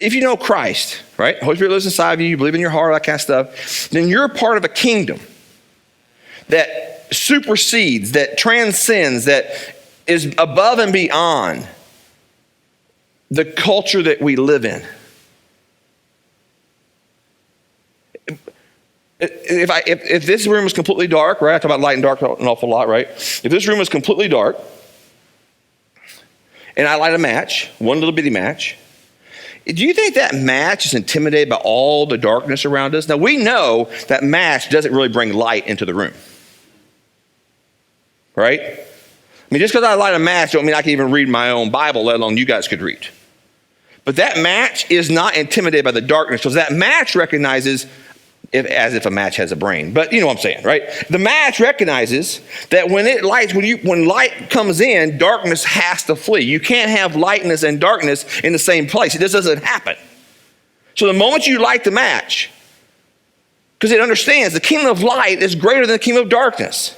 if you know Christ, right? Holy Spirit lives inside of you, you believe in your heart, all that kind of stuff, then you're a part of a kingdom that supersedes, that transcends, that is above and beyond the culture that we live in. If this room is completely dark, right? I talk about light and dark an awful lot, right? If this room is completely dark, and I light a match, one little bitty match, do you think that match is intimidated by all the darkness around us? Now, we know that match doesn't really bring light into the room, right? I mean, just because I light a match don't mean I can even read my own Bible, let alone you guys could read. But that match is not intimidated by the darkness, because that match recognizes, as if a match has a brain, but you know what I'm saying, right? The match recognizes that when light comes in, darkness has to flee. You can't have lightness and darkness in the same place. It just doesn't happen. So the moment you light the match, because it understands the kingdom of light is greater than the kingdom of darkness.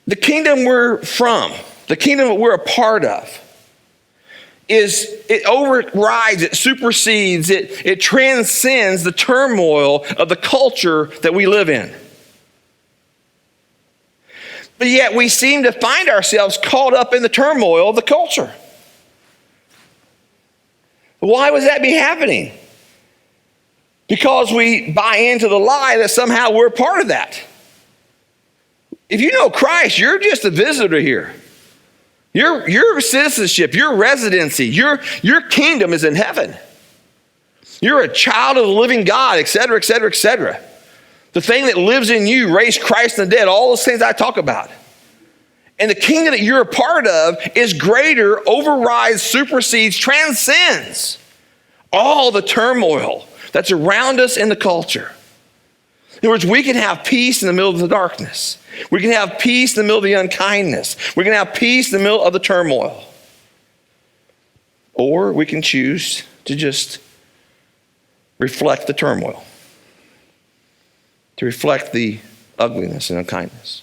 The kingdom we're from, the kingdom that we're a part of, it overrides, it supersedes, it transcends the turmoil of the culture that we live in. But yet we seem to find ourselves caught up in the turmoil of the culture. Why would that be happening? Because we buy into the lie that somehow we're part of that. If you know Christ, you're just a visitor here. Your citizenship, your residency, your kingdom is in heaven. You're a child of the living God, et cetera, et cetera, et cetera. The thing that lives in you raised Christ from the dead, all those things I talk about. And the kingdom that you're a part of is greater, overrides, supersedes, transcends all the turmoil that's around us in the culture. In other words, we can have peace in the middle of the darkness. We can have peace in the middle of the unkindness. We can have peace in the middle of the turmoil. Or we can choose to just reflect the turmoil, to reflect the ugliness and unkindness.